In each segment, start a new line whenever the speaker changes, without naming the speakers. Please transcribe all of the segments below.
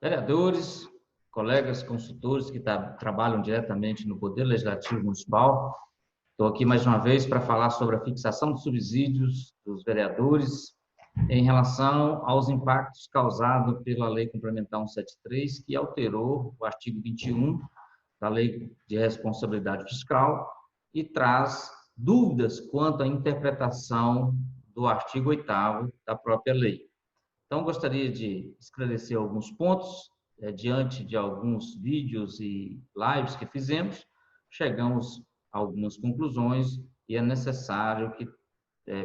Vereadores, colegas consultores que trabalham diretamente no Poder Legislativo Municipal, estou aqui mais uma vez para falar sobre a fixação de subsídios dos vereadores em relação aos impactos causados pela Lei Complementar 173, que alterou o artigo 21 da Lei de Responsabilidade Fiscal e traz dúvidas quanto à interpretação do artigo 8º da própria lei. Então, gostaria de esclarecer alguns pontos, diante de alguns vídeos e lives que fizemos, chegamos a algumas conclusões e é necessário que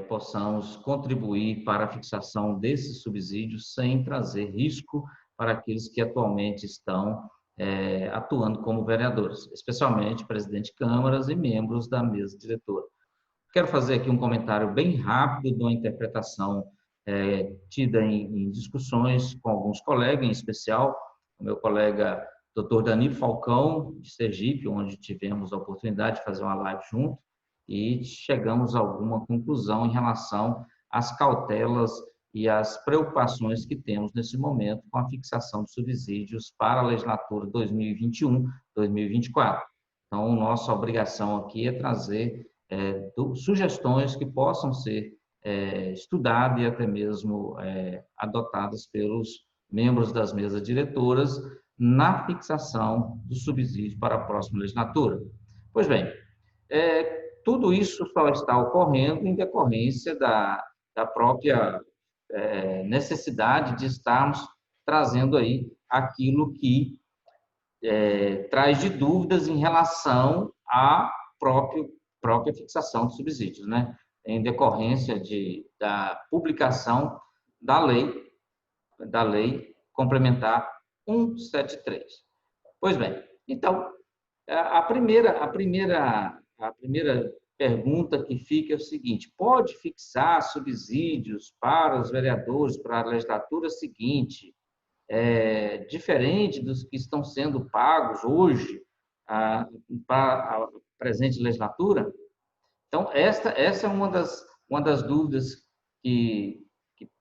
possamos contribuir para a fixação desses subsídios sem trazer risco para aqueles que atualmente estão atuando como vereadores, especialmente presidente de câmaras e membros da mesa diretora. Quero fazer aqui um comentário bem rápido de uma interpretação tida em discussões com alguns colegas, em especial o meu colega Dr. Danilo Falcão, de Sergipe, onde tivemos a oportunidade de fazer uma live junto, e chegamos a alguma conclusão em relação às cautelas e às preocupações que temos nesse momento com a fixação de subsídios para a legislatura 2021-2024. Então, nossa obrigação aqui é trazer sugestões que possam ser estudadas e até mesmo adotadas pelos membros das mesas diretoras na fixação do subsídio para a próxima legislatura. Pois bem, tudo isso só está ocorrendo em decorrência da própria necessidade de estarmos trazendo aí aquilo que traz de dúvidas em relação à própria fixação de subsídios, né? Em decorrência da publicação da lei complementar 173. Pois bem, então, a primeira pergunta que fica é o seguinte: pode fixar subsídios para os vereadores para a legislatura seguinte, diferente dos que estão sendo pagos hoje para a presente legislatura? Então, essa é uma das dúvidas que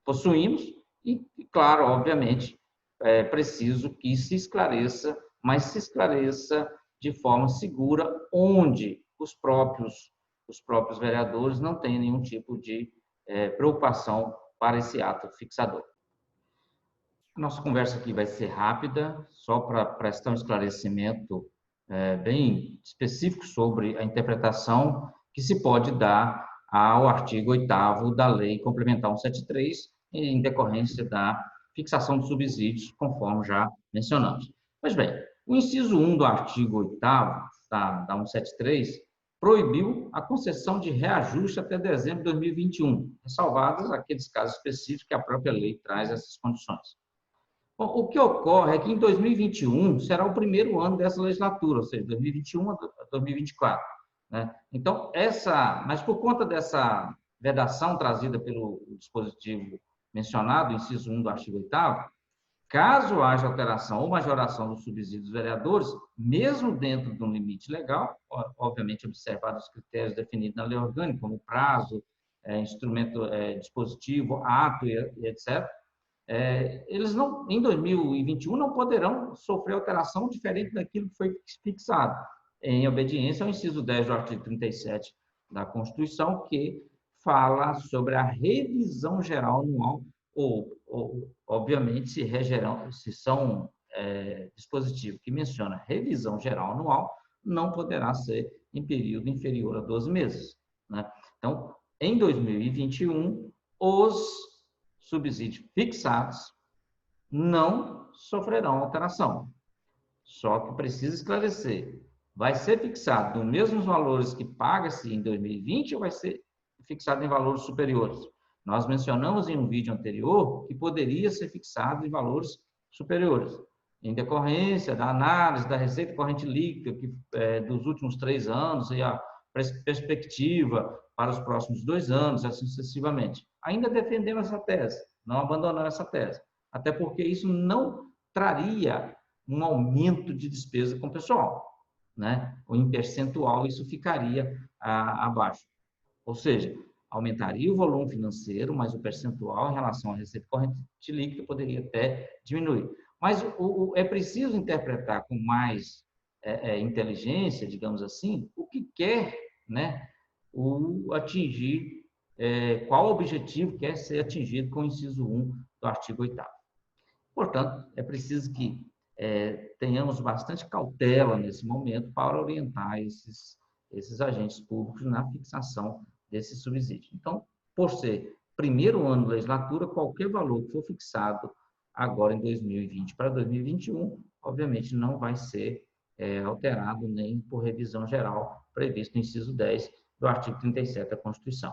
possuímos e, claro, obviamente, é preciso que se esclareça, mas se esclareça de forma segura, onde os próprios vereadores não têm nenhum tipo de preocupação para esse ato fixador. A nossa conversa aqui vai ser rápida, só para prestar um esclarecimento bem específico sobre a interpretação que se pode dar ao artigo 8º da Lei Complementar 173, em decorrência da fixação de subsídios, conforme já mencionamos. Pois bem, o inciso 1 do artigo 8º da 173 proibiu a concessão de reajuste até dezembro de 2021, ressalvados aqueles casos específicos que a própria lei traz essas condições. Bom, o que ocorre é que em 2021 será o primeiro ano dessa legislatura, ou seja, 2021 a 2024. Né? Então, mas por conta dessa vedação trazida pelo dispositivo mencionado, inciso 1 do artigo 8º, caso haja alteração ou majoração dos subsídios dos vereadores, mesmo dentro de um limite legal, obviamente observados os critérios definidos na lei orgânica, como prazo, instrumento, dispositivo, ato e etc., eles não, em 2021 não poderão sofrer alteração diferente daquilo que foi fixado, em obediência ao inciso 10 do artigo 37 da Constituição, que fala sobre a revisão geral anual, ou obviamente, se são dispositivos que mencionam revisão geral anual, não poderá ser em período inferior a 12 meses. Né? Então, em 2021, os subsídios fixados não sofrerão alteração. Só que precisa esclarecer: vai ser fixado nos mesmos valores que paga-se em 2020 ou vai ser fixado em valores superiores? Nós mencionamos em um vídeo anterior que poderia ser fixado em valores superiores, em decorrência da análise da receita corrente líquida dos últimos 3 anos e a perspectiva para os próximos 2 anos, assim sucessivamente. Ainda defendemos essa tese, não abandonamos essa tese, até porque isso não traria um aumento de despesa com o pessoal, né? Ou em percentual isso ficaria abaixo. Ou seja, aumentaria o volume financeiro, mas o percentual em relação à receita corrente líquida poderia até diminuir. Mas é preciso interpretar com mais inteligência, digamos assim, o que quer, né, atingir, qual objetivo quer ser atingido com o inciso 1 do artigo 8º. Portanto, é preciso que tenhamos bastante cautela nesse momento para orientar esses agentes públicos na fixação desse subsídio. Então, por ser primeiro ano de legislatura, qualquer valor que for fixado agora em 2020 para 2021, obviamente não vai ser alterado nem por revisão geral previsto no inciso 10 do artigo 37 da Constituição.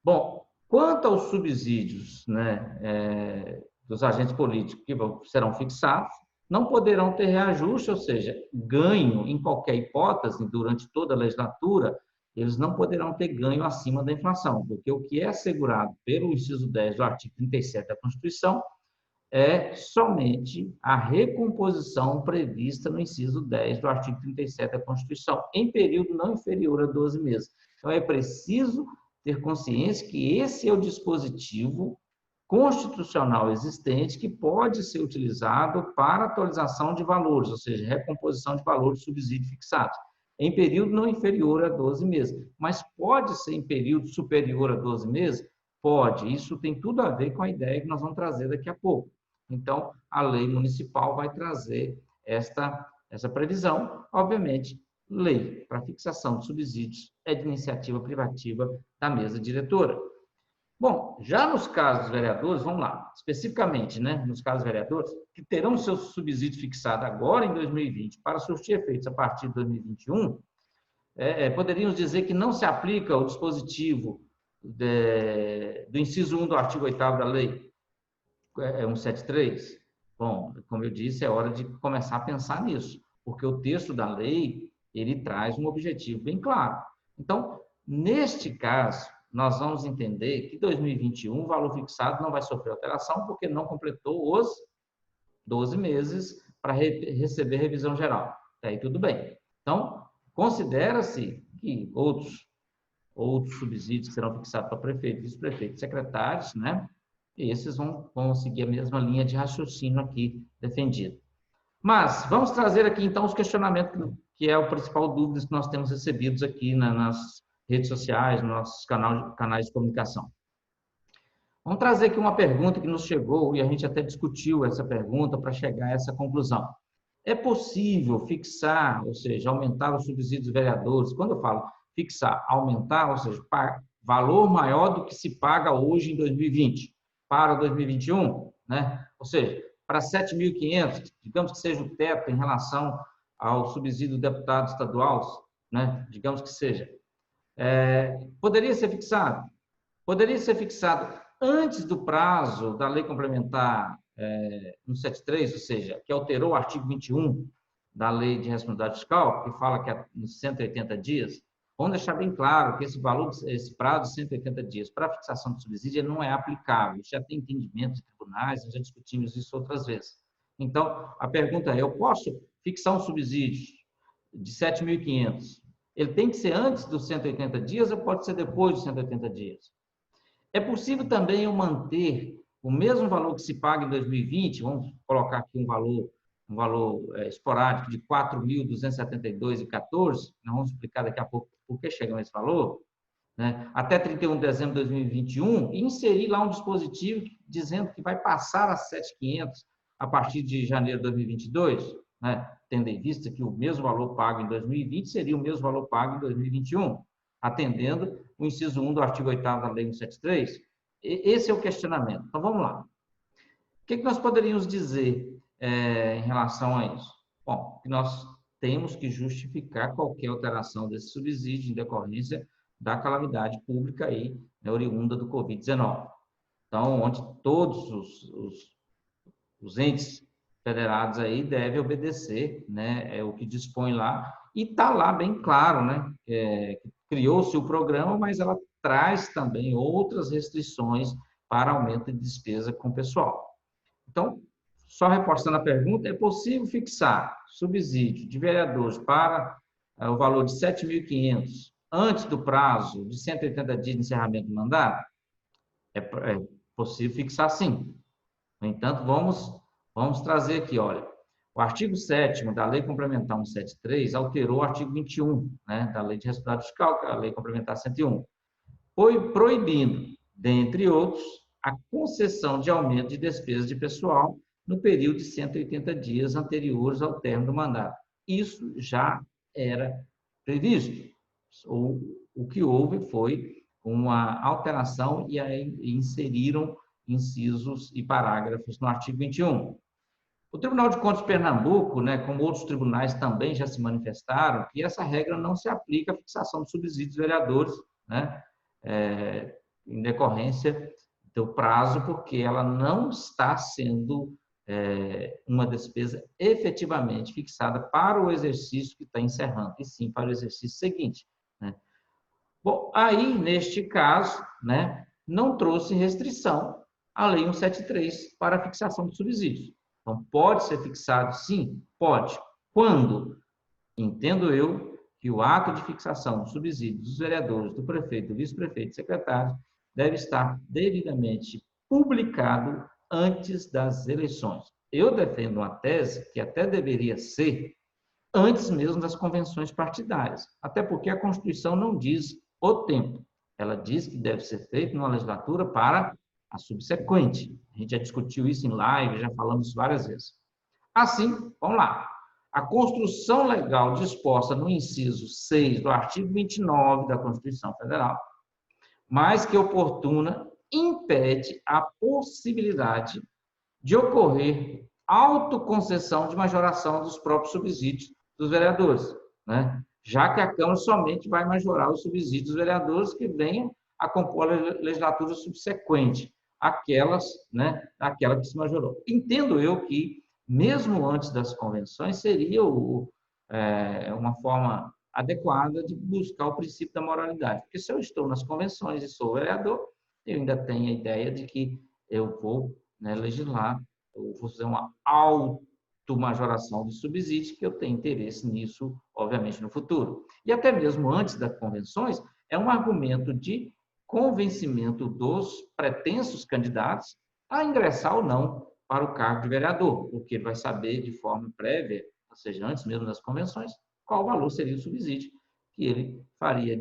Bom, quanto aos subsídios, né, dos agentes políticos que serão fixados, não poderão ter reajuste, ou seja, ganho em qualquer hipótese durante toda a legislatura, eles não poderão ter ganho acima da inflação, porque o que é assegurado pelo inciso 10 do artigo 37 da Constituição é somente a recomposição prevista no inciso 10 do artigo 37 da Constituição, em período não inferior a 12 meses. Então, é preciso ter consciência que esse é o dispositivo constitucional existente que pode ser utilizado para atualização de valores, ou seja, recomposição de valores de subsídio fixados, em período não inferior a 12 meses. Mas pode ser em período superior a 12 meses? Pode. Isso tem tudo a ver com a ideia que nós vamos trazer daqui a pouco. Então, a lei municipal vai trazer essa previsão. Obviamente, lei para fixação de subsídios é de iniciativa privativa da mesa diretora. Bom, já nos casos dos vereadores, vamos lá, especificamente, né, nos casos dos vereadores, que terão seus subsídios fixados agora em 2020 para surtir efeitos a partir de 2021, poderíamos dizer que não se aplica o dispositivo do inciso 1 do artigo 8º da lei 173. Bom, como eu disse, é hora de começar a pensar nisso, porque o texto da lei, ele traz um objetivo bem claro. Então, neste caso, nós vamos entender que 2021 o valor fixado não vai sofrer alteração porque não completou os 12 meses para receber revisão geral. Aí tudo bem. Então, considera-se que outros subsídios que serão fixados para prefeito, vice-prefeito, secretários, né? Esses vão seguir a mesma linha de raciocínio aqui defendido. Mas vamos trazer aqui então os questionamentos que é o principal dúvidas que nós temos recebidos aqui nas redes sociais, nos nossos canais de comunicação. Vamos trazer aqui uma pergunta que nos chegou, e a gente até discutiu essa pergunta para chegar a essa conclusão. É possível fixar, ou seja, aumentar os subsídios dos vereadores? Quando eu falo fixar, aumentar, ou seja, valor maior do que se paga hoje em 2020 para 2021, né? Ou seja, para 7.500, digamos que seja o teto em relação ao subsídio do deputado estadual, né? Digamos que seja. Poderia ser fixado? Poderia ser fixado antes do prazo da lei complementar 173, ou seja, que alterou o artigo 21 da lei de responsabilidade fiscal, que fala que é nos 180 dias. Vamos deixar bem claro que esse prazo de 180 dias para fixação de subsídio não é aplicável. Já tem entendimento de tribunais, nós já discutimos isso outras vezes. Então, a pergunta é, eu posso fixar um subsídio de 7.500? Ele tem que ser antes dos 180 dias ou pode ser depois dos 180 dias? É possível também eu manter o mesmo valor que se paga em 2020, vamos colocar aqui um valor esporádico de R$ 4.272,14, nós vamos explicar daqui a pouco por que chegamos a esse valor, né? Até 31 de dezembro de 2021, e inserir lá um dispositivo dizendo que vai passar a 7.500 a partir de janeiro de 2022, né? Tendo em vista que o mesmo valor pago em 2020 seria o mesmo valor pago em 2021, atendendo o inciso 1 do artigo 8º da Lei 173. Esse é o questionamento. Então, vamos lá. O que nós poderíamos dizer em relação a isso? Bom, que nós temos que justificar qualquer alteração desse subsídio em decorrência da calamidade pública aí, né, oriunda do Covid-19. Então, onde todos os entes federados aí devem obedecer, né, o que dispõe lá, e está lá bem claro, né, criou-se o programa, mas ela traz também outras restrições para aumento de despesa com o pessoal. Então, só reforçando a pergunta, é possível fixar subsídio de vereadores para o valor de 7.500 antes do prazo de 180 dias de encerramento do mandato, é possível fixar sim. No entanto, vamos trazer aqui, olha, o artigo 7º da Lei Complementar 173 alterou o artigo 21, né, da Lei de Responsabilidade Fiscal, que é a Lei Complementar 101, foi proibindo, dentre outros, a concessão de aumento de despesas de pessoal no período de 180 dias anteriores ao término do mandato. Isso já era previsto. O que houve foi uma alteração e aí inseriram incisos e parágrafos no artigo 21. O Tribunal de Contas de Pernambuco, né, como outros tribunais também já se manifestaram, que essa regra não se aplica à fixação de subsídios vereadores, né, em decorrência do prazo, porque ela não está sendo uma despesa efetivamente fixada para o exercício que está encerrando, e sim para o exercício seguinte, né? Bom, aí, neste caso, né, não trouxe restrição a Lei 173 para a fixação de subsídios. Então, pode ser fixado? Sim, pode. Quando? Entendo eu que o ato de fixação de subsídios dos vereadores, do prefeito, do vice-prefeito e secretário deve estar devidamente publicado antes das eleições. Eu defendo uma tese que até deveria ser antes mesmo das convenções partidárias, até porque a Constituição não diz o tempo. Ela diz que deve ser feito numa legislatura para a subsequente. A gente já discutiu isso em live, já falamos isso várias vezes. Assim, vamos lá. A construção legal disposta no inciso 6 do artigo 29 da Constituição Federal, mais que oportuna, impede a possibilidade de ocorrer autoconcessão de majoração dos próprios subsídios dos vereadores, né? Já que a Câmara somente vai majorar os subsídios dos vereadores que venham a compor a legislatura subsequente, aquela que se majorou. Entendo eu que, mesmo antes das convenções, seria uma forma adequada de buscar o princípio da moralidade. Porque se eu estou nas convenções e sou vereador, eu ainda tenho a ideia de que eu vou, né, legislar, eu vou fazer uma automajoração de subsídios, que eu tenho interesse nisso, obviamente, no futuro. E até mesmo antes das convenções, é um argumento de convencimento dos pretensos candidatos a ingressar ou não para o cargo de vereador, porque ele vai saber de forma prévia, ou seja, antes mesmo das convenções, qual valor seria o subsídio que ele faria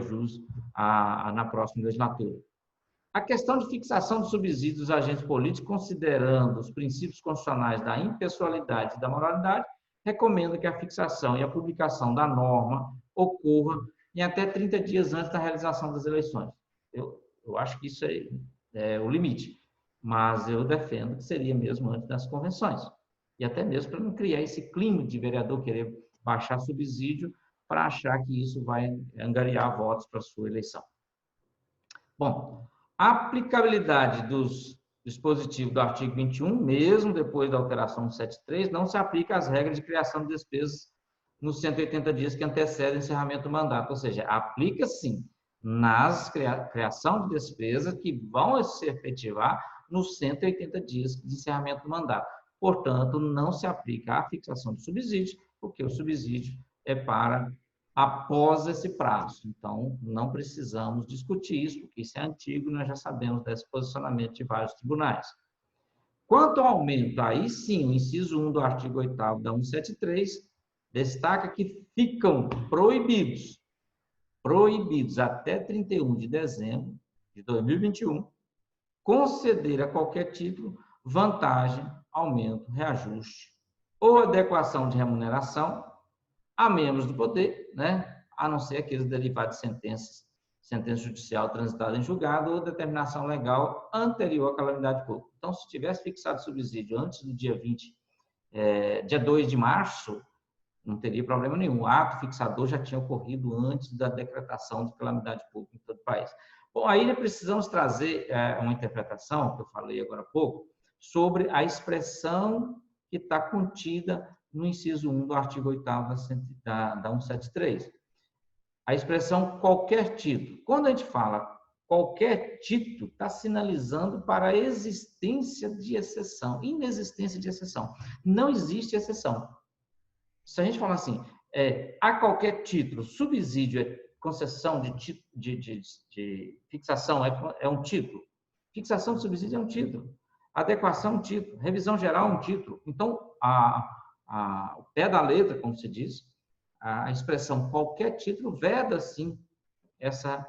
jus na próxima legislatura. A questão de fixação de subsídios dos agentes políticos, considerando os princípios constitucionais da impessoalidade e da moralidade, recomenda que a fixação e a publicação da norma ocorra em até 30 dias antes da realização das eleições. Eu acho que isso é o limite, mas eu defendo que seria mesmo antes das convenções. E até mesmo para não criar esse clima de vereador querer baixar subsídio para achar que isso vai angariar votos para a sua eleição. Bom, a aplicabilidade dos dispositivos do artigo 21, mesmo depois da alteração 73, não se aplica às regras de criação de despesas nos 180 dias que antecedem o encerramento do mandato. Ou seja, aplica sim nas criação de despesas que vão se efetivar nos 180 dias de encerramento do mandato. Portanto, não se aplica à fixação de subsídio, porque o subsídio é para após esse prazo. Então, não precisamos discutir isso, porque isso é antigo, nós já sabemos desse posicionamento de vários tribunais. Quanto ao aumento, aí sim, o inciso 1 do artigo 8º da 173 destaca que ficam proibidos até 31 de dezembro de 2021, conceder a qualquer título vantagem, aumento, reajuste ou adequação de remuneração a membros do poder, né, a não ser aqueles derivados de sentença judicial transitada em julgado ou determinação legal anterior à calamidade pública. Então, se tivesse fixado subsídio antes do dia 2 de março, não teria problema nenhum. O ato fixador já tinha ocorrido antes da decretação de calamidade pública em todo o país. Bom, aí precisamos trazer uma interpretação, que eu falei agora há pouco, sobre a expressão que está contida no inciso 1 do artigo 8º da 173. A expressão qualquer título. Quando a gente fala qualquer título, está sinalizando para a existência de exceção, inexistência de exceção. Não existe exceção. Se a gente falar assim, a qualquer título, subsídio é concessão de fixação, é um título. Fixação de subsídio é um título. Adequação é um título. Revisão geral é um título. Então, o pé da letra, como se diz, a expressão qualquer título veda, sim, essa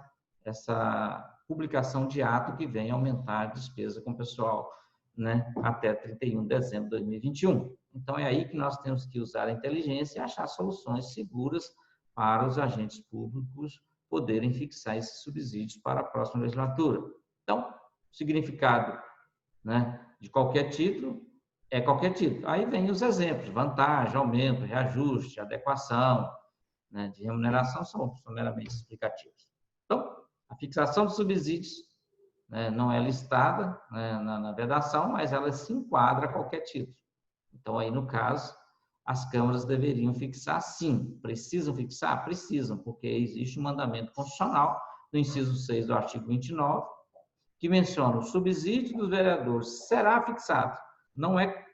publicação de ato que vem aumentar a despesa com o pessoal, né, até 31 de dezembro de 2021. Então, é aí que nós temos que usar a inteligência e achar soluções seguras para os agentes públicos poderem fixar esses subsídios para a próxima legislatura. Então, o significado, né, de qualquer título é qualquer título. Aí vem os exemplos, vantagem, aumento, reajuste, adequação, né, de remuneração são meramente explicativos. Então, a fixação de subsídios, né, não é listada, né, na vedação, mas ela se enquadra a qualquer título. Então, aí, no caso, as câmaras deveriam fixar, sim. Precisam fixar? Precisam, porque existe um mandamento constitucional, no inciso 6 do artigo 29, que menciona o subsídio dos vereadores será fixado. Não é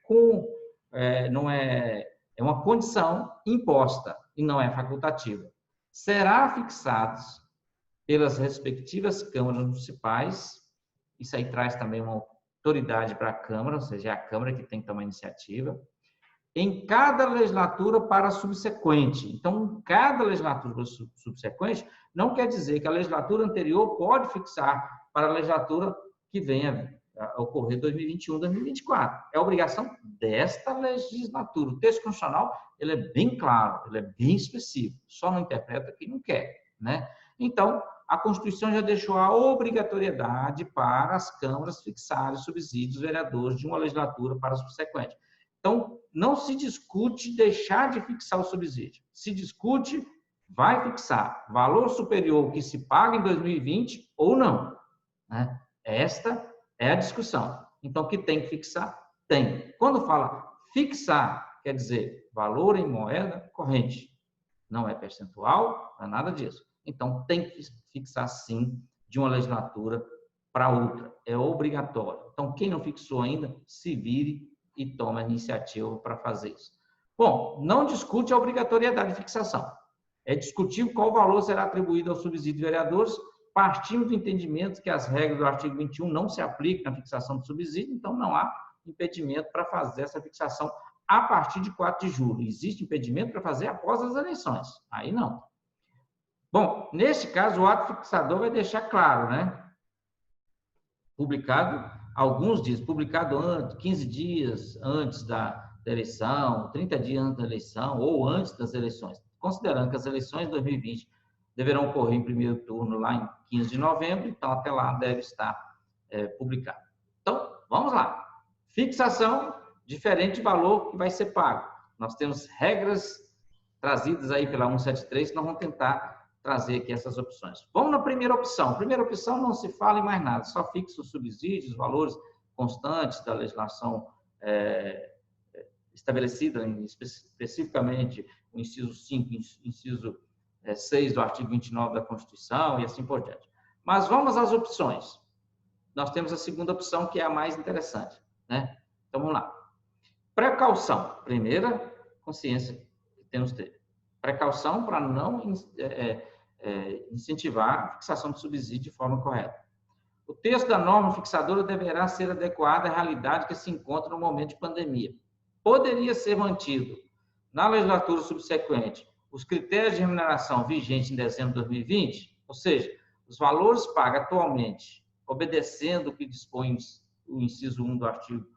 uma condição imposta e não é facultativa. Será fixado pelas respectivas câmaras municipais. Isso aí traz também uma autoridade para a Câmara, ou seja, é a Câmara que tem que tomar iniciativa, em cada legislatura para subsequente. Então, cada legislatura subsequente não quer dizer que a legislatura anterior pode fixar para a legislatura que venha a ocorrer 2021, 2024. É obrigação desta legislatura. O texto constitucional, ele é bem claro, ele é bem específico, só não interpreta quem não quer, né? Então, a Constituição já deixou a obrigatoriedade para as câmaras fixarem subsídios vereadores de uma legislatura para a subsequente. Então, não se discute deixar de fixar o subsídio. Se discute, vai fixar valor superior ao que se paga em 2020 ou não, né? Esta é a discussão. Então, que tem que fixar? Tem. Quando fala fixar, quer dizer valor em moeda corrente. Não é percentual, não é nada disso. Então, tem que fixar, sim, de uma legislatura para outra. É obrigatório. Então, quem não fixou ainda, se vire e tome a iniciativa para fazer isso. Bom, não discute a obrigatoriedade de fixação. É discutir qual valor será atribuído ao subsídio de vereadores, partindo do entendimento que as regras do artigo 21 não se aplicam na fixação do subsídio, então não há impedimento para fazer essa fixação a partir de 4 de julho. Existe impedimento para fazer após as eleições. Aí não. Bom, neste caso, o ato fixador vai deixar claro, né? Publicado, alguns dias, publicado antes, 15 dias antes da eleição, 30 dias antes da eleição, ou antes das eleições, considerando que as eleições de 2020 deverão ocorrer em primeiro turno lá em 15 de novembro, então até lá deve estar publicado. Então, vamos lá. Fixação, diferente de valor que vai ser pago. Nós temos regras trazidas aí pela 173, que nós vamos tentar trazer aqui essas opções. Vamos na primeira opção. Primeira opção não se fala em mais nada, só fixa os subsídios, os valores constantes da legislação estabelecida, especificamente o inciso 5, inciso 6 do artigo 29 da Constituição e assim por diante. Mas vamos às opções. Nós temos a segunda opção, que é a mais interessante, né? Então, vamos lá. Precaução. Primeira consciência que temos que ter. Precaução para não incentivar a fixação de subsídio de forma correta. O texto da norma fixadora deverá ser adequado à realidade que se encontra no momento de pandemia. Poderia ser mantido na legislatura subsequente os critérios de remuneração vigentes em dezembro de 2020, ou seja, os valores pagos atualmente, obedecendo o que dispõe o inciso 1 do artigo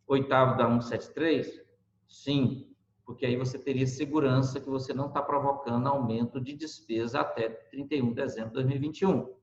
8º da 173? Sim, porque aí você teria segurança que você não está provocando aumento de despesa até 31 de dezembro de 2021.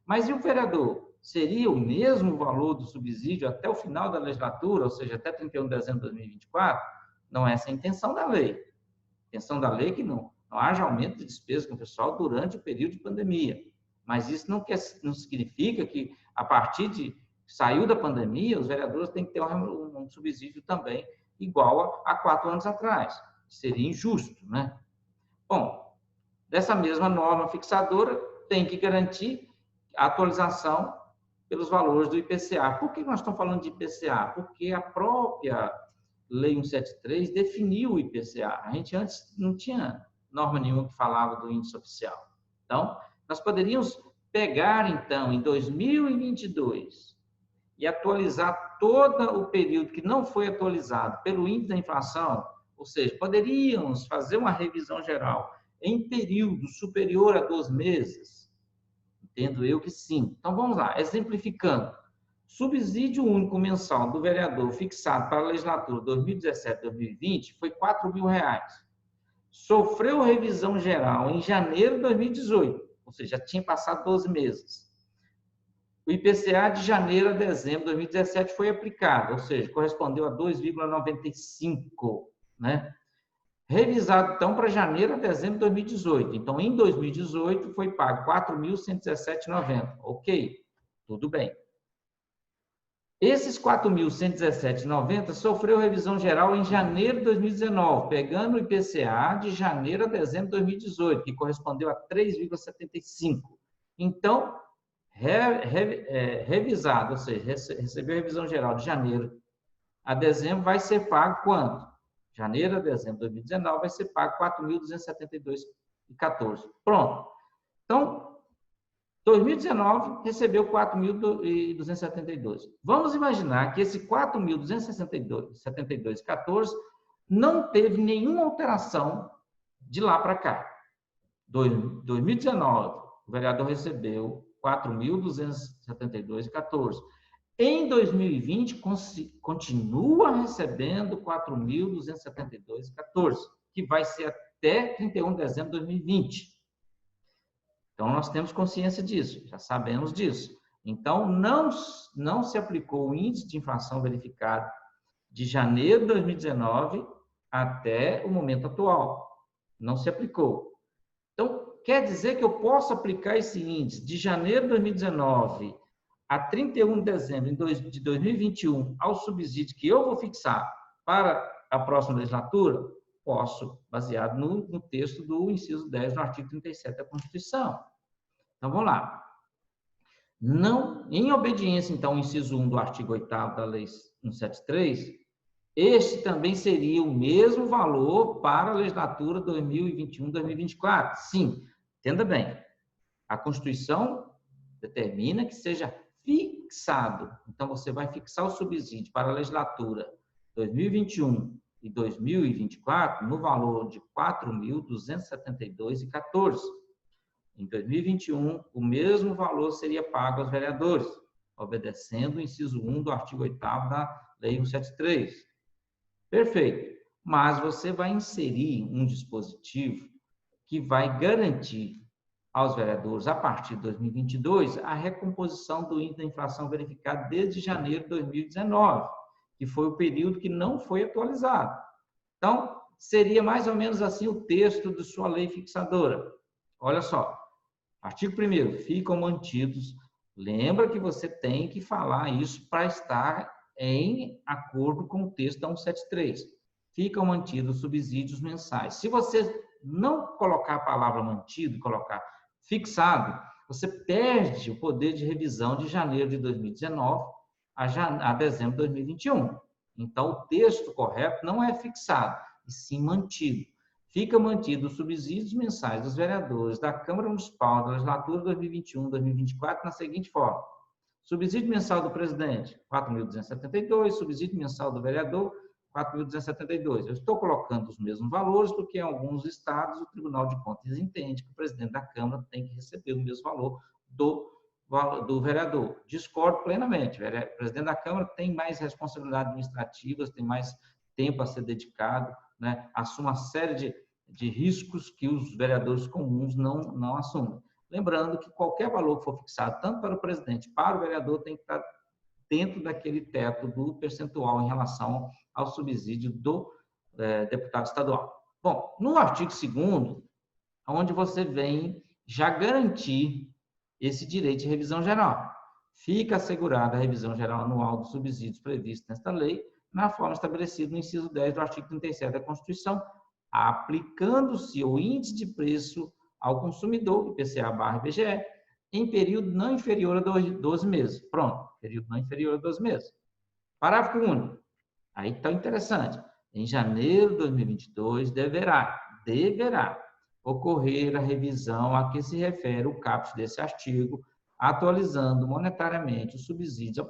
Mas e o vereador? Seria o mesmo valor do subsídio até o final da legislatura, ou seja, até 31 de dezembro de 2024? Não é essa a intenção da lei. A intenção da lei é que não haja aumento de despesa com o pessoal durante o período de pandemia. Mas isso não significa que, a partir de saiu da pandemia, os vereadores têm que ter um subsídio também igual a 4 anos atrás. Seria injusto, né? Bom, dessa mesma norma fixadora, tem que garantir a atualização pelos valores do IPCA. Por que nós estamos falando de IPCA? Porque a própria Lei 173 definiu o IPCA. A gente antes não tinha norma nenhuma que falava do índice oficial. Então, nós poderíamos pegar, então, em 2022 e atualizar todo o período que não foi atualizado pelo índice da inflação, ou seja, poderíamos fazer uma revisão geral em período superior a 12 meses? Entendo eu que sim. Então, vamos lá, exemplificando. Subsídio único mensal do vereador fixado para a legislatura 2017-2020 foi R$ 4.000. Sofreu revisão geral em janeiro de 2018, ou seja, já tinha passado 12 meses. O IPCA de janeiro a dezembro de 2017 foi aplicado, ou seja, correspondeu a 2,95, né? Revisado, então, para janeiro a dezembro de 2018. Então, em 2018, foi pago R$ 4.117,90. Ok, tudo bem. Esses R$ 4.117,90 sofreu revisão geral em janeiro de 2019, pegando o IPCA de janeiro a dezembro de 2018, que correspondeu a 3,75. Então, revisado, ou seja, recebeu a revisão geral de janeiro a dezembro, vai ser pago quando? Janeiro a dezembro de 2019 vai ser pago R$ 4.272,14. Pronto. Então, 2019 recebeu 4.272. Vamos imaginar que esse 4.272,14 não teve nenhuma alteração de lá para cá. 2019, o vereador recebeu 4.272,14. Em 2020, continua recebendo 4.272,14, que vai ser até 31 de dezembro de 2020. Então, nós temos consciência disso, já sabemos disso. Então, não se aplicou o índice de inflação verificado de janeiro de 2019 até o momento atual. Não se aplicou. Então, quer dizer que eu posso aplicar esse índice de janeiro de 2019 a 31 de dezembro de 2021 ao subsídio que eu vou fixar para a próxima legislatura? Posso, baseado no texto do inciso 10 do artigo 37 da Constituição. Então, vamos lá. Não, em obediência, então, ao inciso 1 do artigo 8º da Lei 173, este também seria o mesmo valor para a legislatura 2021-2024. Sim, entenda bem. A Constituição determina que seja fixado. Então, você vai fixar o subsídio para a legislatura 2021 e 2024 no valor de R$ 4.272,14. Em 2021, o mesmo valor seria pago aos vereadores, obedecendo o inciso 1 do artigo 8º da Lei 173. Perfeito. Mas você vai inserir um dispositivo que vai garantir aos vereadores, a partir de 2022, a recomposição do índice da inflação verificado desde janeiro de 2019, que foi o período que não foi atualizado. Então, seria mais ou menos assim o texto de sua lei fixadora. Olha só, artigo 1º, ficam mantidos. Lembra que você tem que falar isso para estar em acordo com o texto da 173. Ficam mantidos subsídios mensais. Se você não colocar a palavra mantido, colocar fixado, você perde o poder de revisão de janeiro de 2019 a dezembro de 2021. Então, o texto correto não é fixado, e sim mantido. Fica mantido os subsídios mensais dos vereadores da Câmara Municipal da legislatura 2021-2024 na seguinte forma: subsídio mensal do presidente, R$ 4.272, subsídio mensal do vereador, R$ 4.272. Eu estou colocando os mesmos valores porque em alguns estados o Tribunal de Contas entende que o presidente da Câmara tem que receber o mesmo valor do vereador. Discordo plenamente. O presidente da Câmara tem mais responsabilidades administrativas, tem mais tempo a ser dedicado, né? Assume uma série de riscos que os vereadores comuns não assumem. Lembrando que qualquer valor que for fixado, tanto para o presidente, para o vereador, tem que estar dentro daquele teto do percentual em relação ao subsídio do deputado estadual. Bom, no artigo 2º, onde você vem já garantir esse direito de revisão geral. Fica assegurada a revisão geral anual dos subsídios previstos nesta lei, na forma estabelecida no inciso 10 do artigo 37 da Constituição, aplicando-se o índice de preço ao consumidor, IPCA/IBGE, em período não inferior a 12 meses. Pronto, período não inferior a 12 meses. Parágrafo único. Aí está interessante. Em janeiro de 2022, deverá ocorrer a revisão a que se refere o caput desse artigo, atualizando monetariamente o subsídio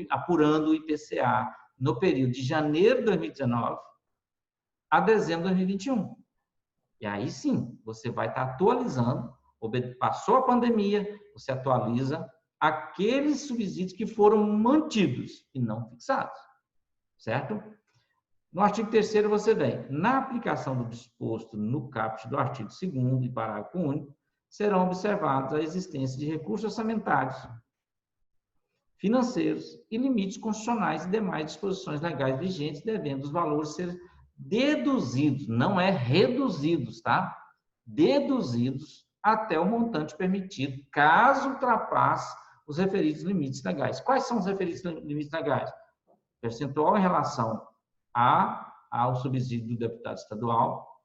apurando o IPCA no período de janeiro de 2019 a dezembro de 2021. E aí sim, você vai estar atualizando, passou a pandemia, você atualiza aqueles subsídios que foram mantidos e não fixados, certo? No artigo 3º você vem, na aplicação do disposto no caput do artigo 2º e parágrafo único, serão observados a existência de recursos orçamentários, financeiros e limites constitucionais e demais disposições legais vigentes, devendo os valores ser deduzidos, não é reduzidos, tá? Deduzidos até o montante permitido, caso ultrapasse os referidos limites legais. Quais são os referidos limites legais? Percentual em relação ao subsídio do deputado estadual,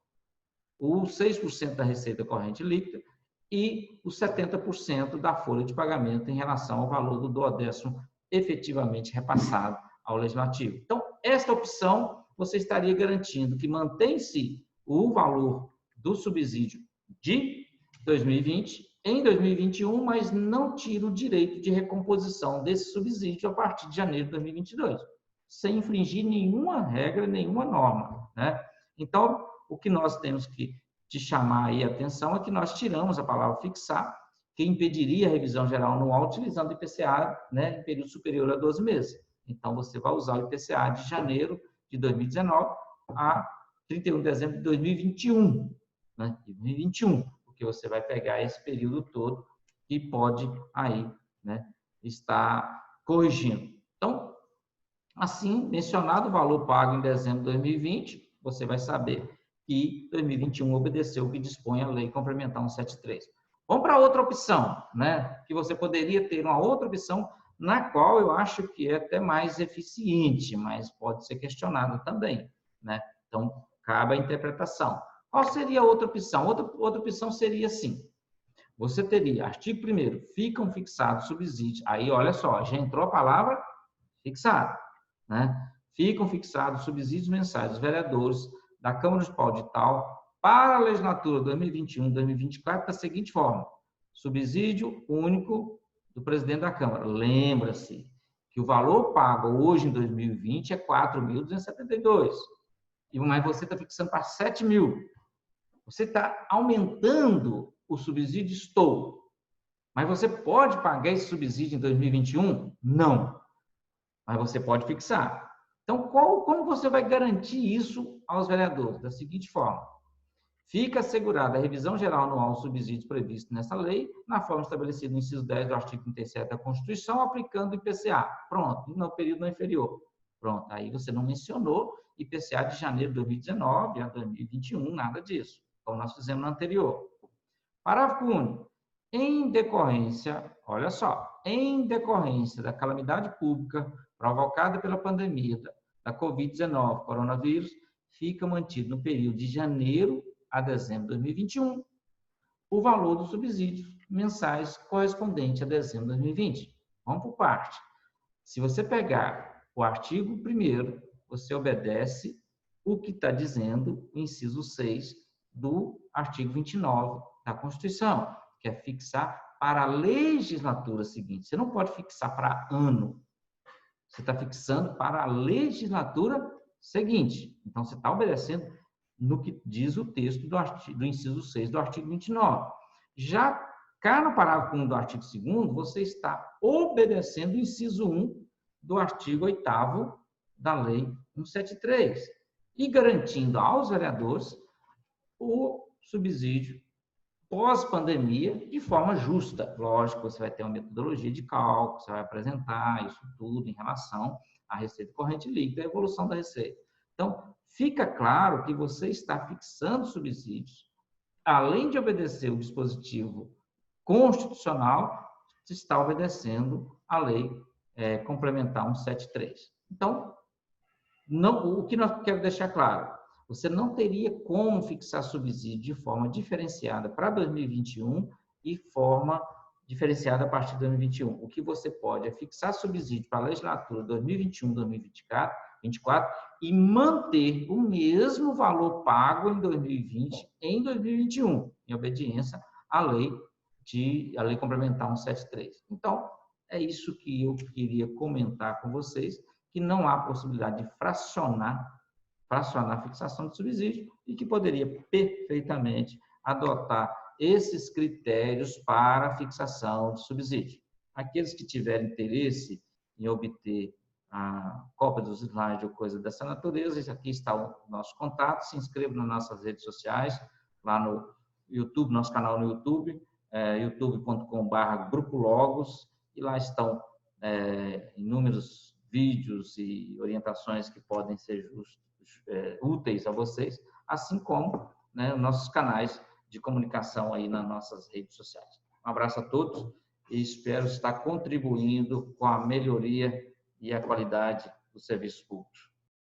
os 6% da receita corrente líquida e os 70% da folha de pagamento em relação ao valor do duodécimo efetivamente repassado ao legislativo. Então, esta opção, você estaria garantindo que mantém-se o valor do subsídio de 2020 em 2021, mas não tira o direito de recomposição desse subsídio a partir de janeiro de 2022, sem infringir nenhuma regra, nenhuma norma, né? Então, o que nós temos que te chamar aí a atenção é que nós tiramos a palavra fixar, que impediria a revisão geral anual utilizando o IPCA, né, em período superior a 12 meses. Então, você vai usar o IPCA de janeiro de 2019 a 31 de dezembro de 2021, né, 2021, porque você vai pegar esse período todo e pode aí, né, estar corrigindo. Então, assim, mencionado o valor pago em dezembro de 2020, você vai saber que 2021 obedeceu o que dispõe a Lei Complementar 173. Vamos para outra opção, né? Que você poderia ter uma outra opção, na qual eu acho que é até mais eficiente, mas pode ser questionada também, né? Então, cabe a interpretação. Qual seria a outra opção? Outra opção seria assim: você teria, artigo 1º, ficam fixados subsídios. Aí, olha só, já entrou a palavra fixado, né? Ficam fixados subsídios mensais dos vereadores da Câmara Municipal de tal para a legislatura 2021-2024 da seguinte forma: subsídio único do presidente da Câmara. Lembra-se que o valor pago hoje em 2020 é 4.272, mas você está fixando para 7.000. Você está aumentando o subsídio? Estou. Mas você pode pagar esse subsídio em 2021? Não. Mas você pode fixar. Então, como você vai garantir isso aos vereadores? Da seguinte forma: fica assegurada a revisão geral anual dos subsídios previstos nessa lei, na forma estabelecida no inciso 10 do artigo 37 da Constituição, aplicando o IPCA. Pronto, no período não inferior. Pronto, aí você não mencionou IPCA de janeiro de 2019 a 2021, nada disso, como nós fizemos no anterior. Parágrafo único. Em decorrência, olha só, em decorrência da calamidade pública provocada pela pandemia da Covid-19, coronavírus, fica mantido no período de janeiro a dezembro de 2021 o valor dos subsídios mensais correspondente a dezembro de 2020. Vamos por parte. Se você pegar o artigo 1º, você obedece o que está dizendo o inciso 6 do artigo 29 da Constituição, que é fixar para a legislatura seguinte. Você não pode fixar para ano. Você está fixando para a legislatura seguinte. Então, você está obedecendo no que diz o texto do inciso 6 do artigo 29. Já cá no parágrafo 1 do artigo 2º, você está obedecendo o inciso 1 do artigo 8º da Lei 173 e garantindo aos vereadores o subsídio pós-pandemia de forma justa. Lógico, você vai ter uma metodologia de cálculo, você vai apresentar isso tudo em relação à receita corrente líquida e a evolução da receita. Então, fica claro que você está fixando subsídios, além de obedecer o dispositivo constitucional, você está obedecendo a Lei Complementar 173. Então, o que nós queremos deixar claro: você não teria como fixar subsídio de forma diferenciada para 2021 e forma diferenciada a partir de 2021. O que você pode é fixar subsídio para a legislatura 2021, 2024 e manter o mesmo valor pago em 2020 em 2021, em obediência à lei complementar 173. Então, é isso que eu queria comentar com vocês, que não há possibilidade de fracionar a fixação de subsídio e que poderia perfeitamente adotar esses critérios para a fixação de subsídio. Aqueles que tiverem interesse em obter a cópia dos slides ou coisa dessa natureza, aqui está o nosso contato, se inscreva nas nossas redes sociais, lá no YouTube, nosso canal no YouTube, youtube.com/Grupo Logos, e lá estão inúmeros vídeos e orientações que podem ser úteis a vocês, assim como, né, nossos canais de comunicação aí nas nossas redes sociais. Um abraço a todos e espero estar contribuindo com a melhoria e a qualidade dos serviços públicos.